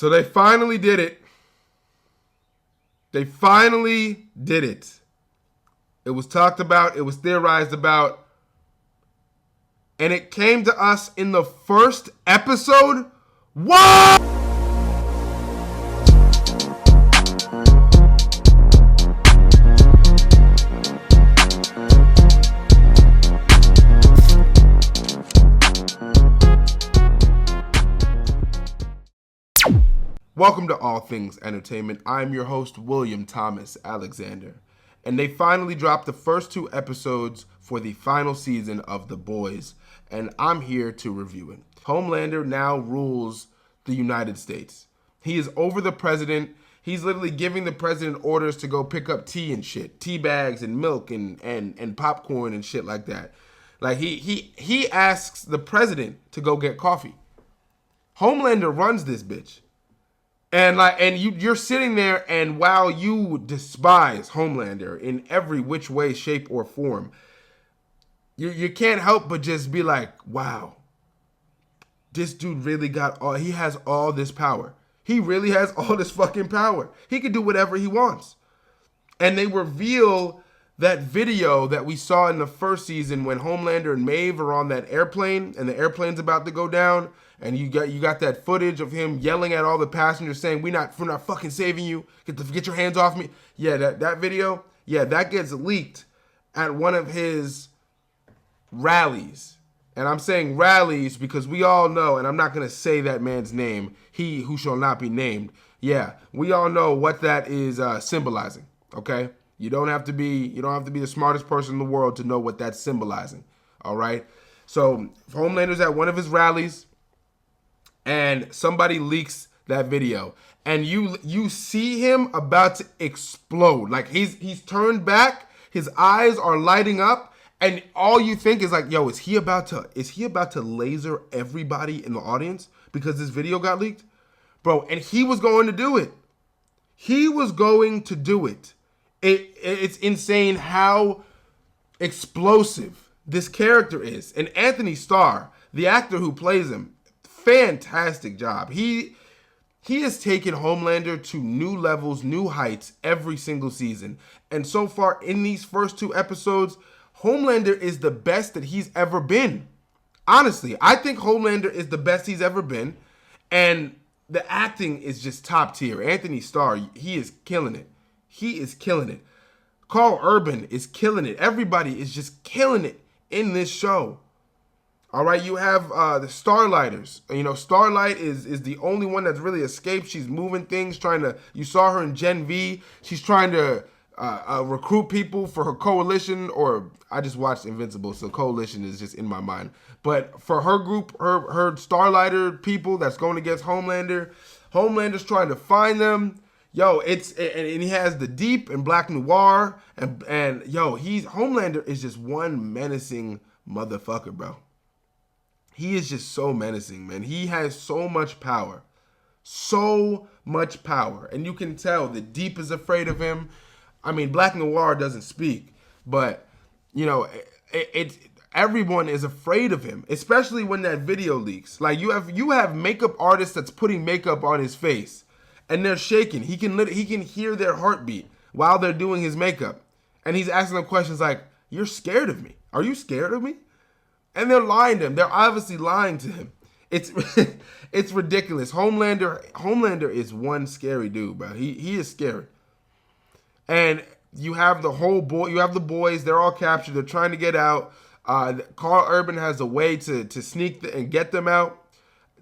So they finally did it. They finally did it. It was talked about. It was theorized about. And it came to us in the first episode. What? Welcome to All Things Entertainment. I'm your host, William Thomas Alexander. And they finally dropped the first 2 episodes for the final season of The Boys. And I'm here to review it. Homelander now rules the United States. He is over the president. He's literally giving the president orders to go pick up tea and shit. Tea bags and milk and popcorn and shit like that. Like he asks the president to go get coffee. Homelander runs this bitch. And you're sitting there, and while you despise Homelander in every which way, shape, or form, you can't help but just be like, wow, this dude really he has all this power. He really has all this fucking power. He can do whatever he wants. And they reveal that video that we saw in the first season when Homelander and Maeve are on that airplane, and the airplane's about to go down. And you got that footage of him yelling at all the passengers saying, we're not fucking saving you. Get your hands off me. Yeah, that video, that gets leaked at one of his rallies. And I'm saying rallies because we all know, and I'm not going to say that man's name, he who shall not be named. Yeah, we all know what that is symbolizing, okay? You don't have to be the smartest person in the world to know what that's symbolizing, all right? So Homelander's at one of his rallies, and somebody leaks that video, and you see him about to explode. Like he's turned back, his eyes are lighting up, and all you think is like, yo, is he about to laser everybody in the audience because this video got leaked? Bro, and he was going to do it. He was going to do it. It's insane how explosive this character is. And Anthony Starr, the actor who plays him, fantastic job. He has taken Homelander to new levels, new heights every single season. And so far in these first 2 episodes, Homelander is the best that he's ever been. Honestly, I think Homelander is the best he's ever been. And the acting is just top tier. Anthony Starr, he is killing it. He is killing it. Carl Urban is killing it. Everybody is just killing it in this show. All right, you have the Starlighters. You know, Starlight is the only one that's really escaped. She's moving things, you saw her in Gen V. She's trying to recruit people for her coalition, or I just watched Invincible, so coalition is just in my mind. But for her group, her Starlighter people that's going against Homelander, Homelander's trying to find them. Yo, and he has the Deep and Black Noir, and Homelander is just one menacing motherfucker, bro. He is just so menacing, man. He has so much power. So much power. And you can tell the Deep is afraid of him. I mean, Black Noir doesn't speak, but, you know, everyone is afraid of him, especially when that video leaks. Like, you have makeup artists that's putting makeup on his face, and they're shaking. He can hear their heartbeat while they're doing his makeup. And he's asking them questions like, you're scared of me. Are you scared of me? And they're lying to him. They're obviously lying to him. It's it's ridiculous. Homelander is one scary dude, bro. He is scary. And you have the boys. They're all captured. They're trying to get out. Carl Urban has a way to sneak and get them out.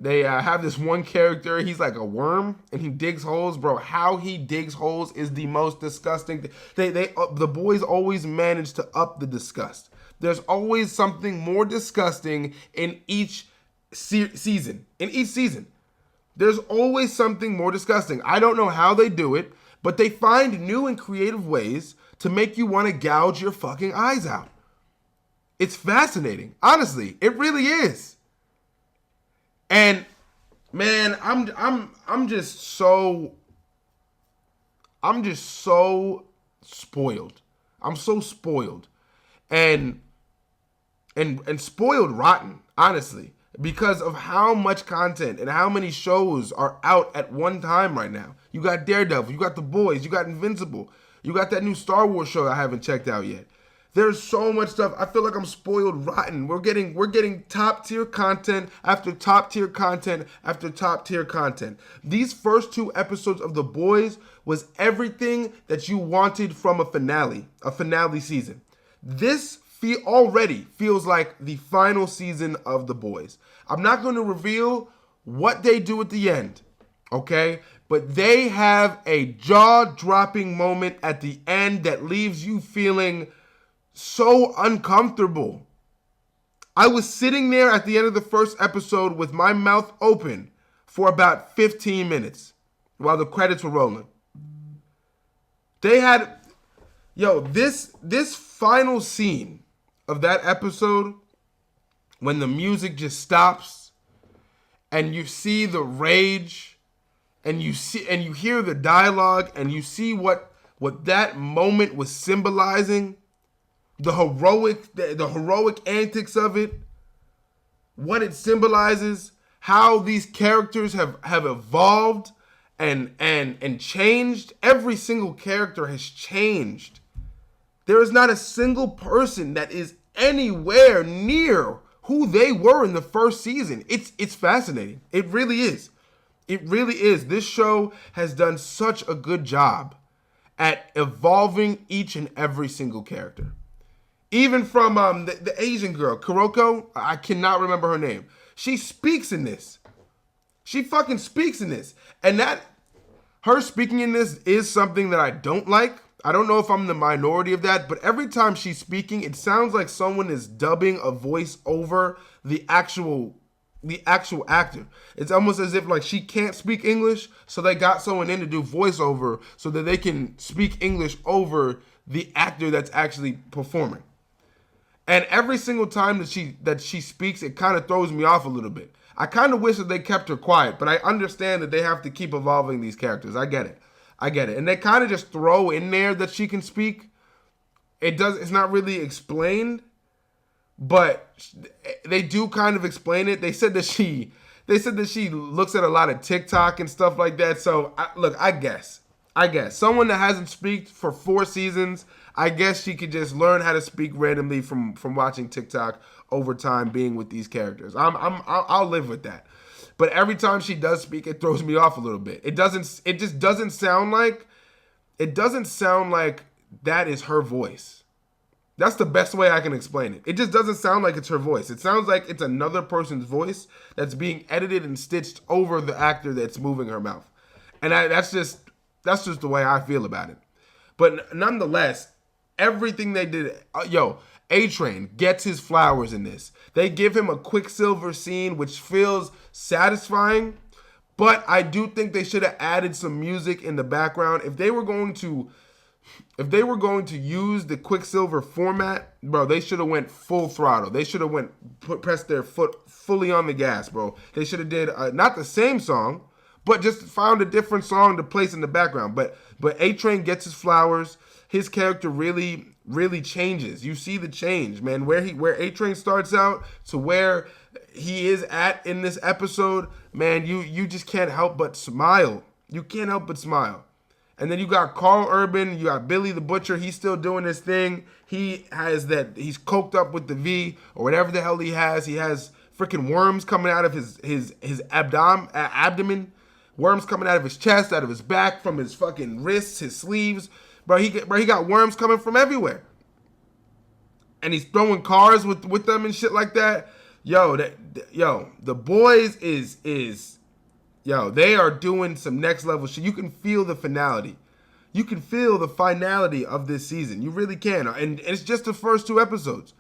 They have this one character. He's like a worm, and he digs holes, bro. How he digs holes is the most disgusting thing. The boys always manage to up the disgust. There's always something more disgusting in each season. In each season, there's always something more disgusting. I don't know how they do it, but they find new and creative ways to make you want to gouge your fucking eyes out. It's fascinating. Honestly, it really is. And man, I'm just so spoiled. I'm so spoiled. And spoiled rotten, honestly. because of how much content and how many shows are out at one time right now. You got Daredevil, you got The Boys, you got Invincible, you got that new Star Wars show I haven't checked out yet. There's so much stuff. I feel like I'm spoiled rotten. We're getting top tier content after top tier content after top tier content. These first 2 episodes of The Boys was everything that you wanted from a finale season. This already feels like the final season of The Boys. I'm not going to reveal what they do at the end, okay? But they have a jaw-dropping moment at the end that leaves you feeling so uncomfortable. I was sitting there at the end of the first episode with my mouth open for about 15 minutes while the credits were rolling. They had, this final scene of that episode, when the music just stops and you see the rage and you hear the dialogue and you see what that moment was symbolizing, the heroic antics of it, what it symbolizes, how these characters have evolved and changed. Every single character has changed. There is not a single person that is anywhere near who they were in the first season. It's fascinating. It really is. It really is. This show has done such a good job at evolving each and every single character. Even from the Asian girl, Kuroko, I cannot remember her name. She speaks in this. She fucking speaks in this. And that, her speaking in this is something that I don't like. I don't know if I'm the minority of that, but every time she's speaking, it sounds like someone is dubbing a voice over the actual actor. It's almost as if like she can't speak English, so they got someone in to do voiceover so that they can speak English over the actor that's actually performing. And every single time that she speaks, it kind of throws me off a little bit. I kind of wish that they kept her quiet, but I understand that they have to keep evolving these characters. I get it. And they kind of just throw in there that she can speak. It's not really explained, but they do kind of explain it. They said that she looks at a lot of TikTok and stuff like that. So I guess someone that hasn't speaked for 4 seasons, I guess she could just learn how to speak randomly from watching TikTok over time, being with these characters. I'll live with that. But every time she does speak, it throws me off a little bit. It just doesn't sound like that is her voice. That's the best way I can explain it. It just doesn't sound like it's her voice. It sounds like it's another person's voice that's being edited and stitched over the actor that's moving her mouth. And that's just the way I feel about it. But nonetheless, everything they did, A-Train gets his flowers in this. They give him a Quicksilver scene, which feels satisfying, but I do think they should have added some music in the background. If they were going to use the Quicksilver format, bro, they should have went full throttle. They should have pressed their foot fully on the gas, bro. They should have did not the same song, but just found a different song to place in the background. But A-Train gets his flowers. His character really changes. You see the change, man. Where A-Train starts out to where he is at in this episode, man, you just can't help but smile. You can't help but smile. And then you got Carl Urban, you got Billy the Butcher. He's still doing his thing. He's coked up with the V or whatever the hell he has. He has freaking worms coming out of his abdomen. Worms coming out of his chest, out of his back, from his fucking wrists, his sleeves. Bro, he got worms coming from everywhere. And he's throwing cars with them and shit like that. The Boys they are doing some next level shit. You can feel the finality. You can feel the finality of this season. You really can. And it's just the first 2 episodes.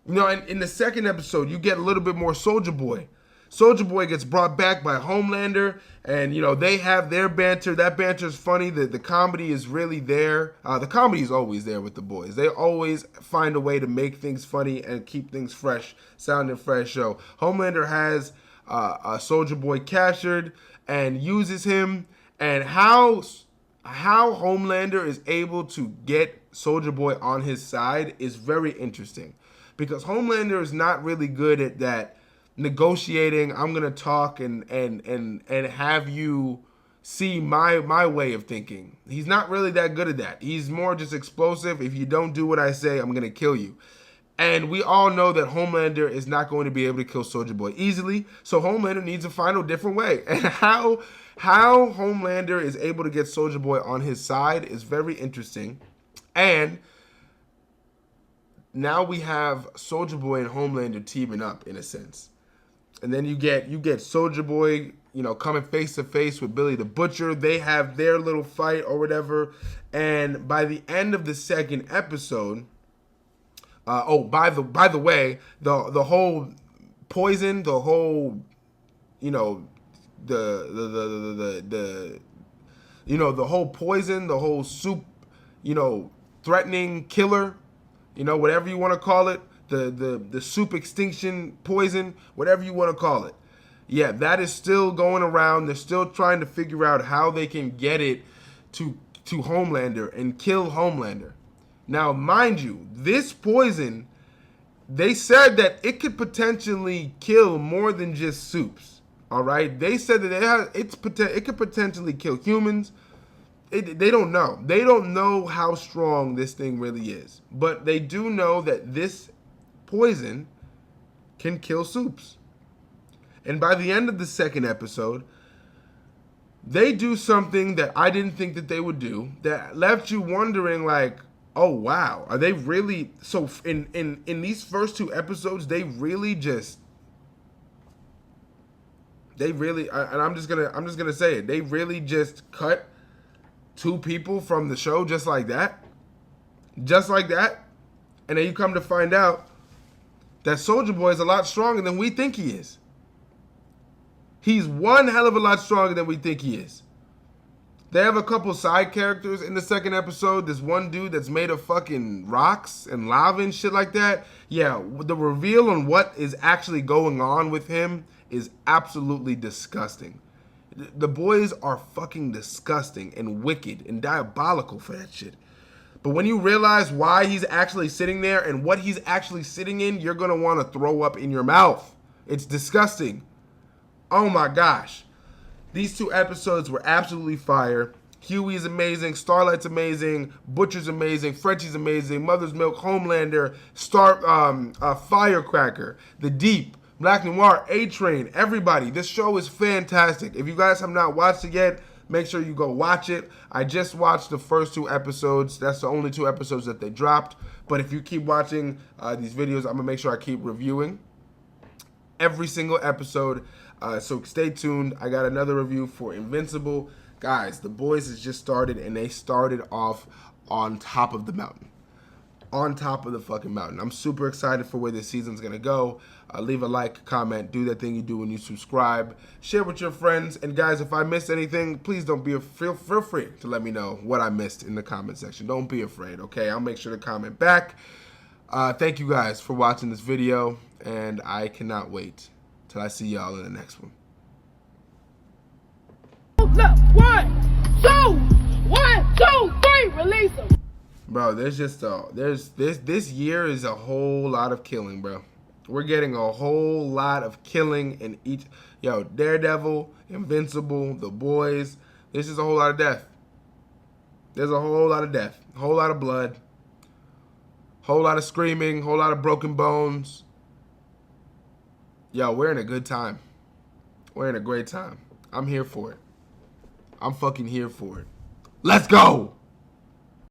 And in the second episode, you get a little bit more Soulja Boy. Soulja Boy gets brought back by Homelander, and they have their banter. That banter is funny. The comedy is really there. The comedy is always there with the Boys. They always find a way to make things funny and keep things fresh, sounding fresh. So Homelander has Soulja Boy captured and uses him, and how Homelander is able to get Soulja Boy on his side is very interesting, because Homelander is not really good at that. negotiating. I'm gonna talk and have you see my way of thinking. He's not really that good at that. He's more just explosive. If you don't do what I say, I'm gonna kill you. And we all know that Homelander is not going to be able to kill Soulja Boy easily. So Homelander needs to find a different way. And how Homelander is able to get Soulja Boy on his side is very interesting. And now we have Soulja Boy and Homelander teaming up in a sense. And then you get Soulja Boy, coming face to face with Billy the Butcher. They have their little fight or whatever. And by the end of the second episode, by the way, the whole poison, the whole, the whole poison, the whole soup, threatening killer, whatever you want to call it, the soup extinction poison, whatever you want to call it. Yeah, that is still going around. They're still trying to figure out how they can get it to Homelander and kill Homelander. Now, mind you, this poison, they said that it could potentially kill more than just soups. All right, they said that it could potentially kill humans. They don't know. They don't know how strong this thing really is, but they do know that this poison can kill soups. And by the end of the second episode, they do something that I didn't think that they would do, that left you wondering, like, oh wow, are they really? So in these first two episodes, and I'm just gonna say it, they really just cut two people from the show just like that, and then you come to find out that Soulja Boy is a lot stronger than we think he is. He's one hell of a lot stronger than we think he is. They have a couple side characters in the second episode. This one dude that's made of fucking rocks and lava and shit like that. Yeah, the reveal on what is actually going on with him is absolutely disgusting. The boys are fucking disgusting and wicked and diabolical for that shit. But when you realize why he's actually sitting there and what he's actually sitting in, you're going to want to throw up in your mouth. It's disgusting. Oh my gosh. These two episodes were absolutely fire. Huey is amazing. Starlight's amazing. Butcher's amazing. Frenchie's amazing. Mother's Milk, Homelander, Firecracker, The Deep, Black Noir, A-Train, everybody. This show is fantastic. If you guys have not watched it yet, make sure you go watch it. I just watched the first two episodes. That's the only two episodes that they dropped. But if you keep watching these videos, I'm going to make sure I keep reviewing every single episode. So stay tuned. I got another review for Invincible. Guys, The Boys has just started, and they started off on top of the mountain. On top of the fucking mountain. I'm super excited for where this season's going to go. Leave a like, comment, do that thing you do when you subscribe. Share with your friends. And guys, if I missed anything, please don't feel free to let me know what I missed in the comment section. Don't be afraid, okay? I'll make sure to comment back. Thank you guys for watching this video, and I cannot wait till I see y'all in the next one. One, two, three, release them. Bro, this year is a whole lot of killing, bro. We're getting a whole lot of killing in each. Daredevil, Invincible, The Boys. This is a whole lot of death. There's a whole lot of death, a whole lot of blood, whole lot of screaming, whole lot of broken bones. We're in a good time. We're in a great time. I'm here for it. I'm fucking here for it. Let's go!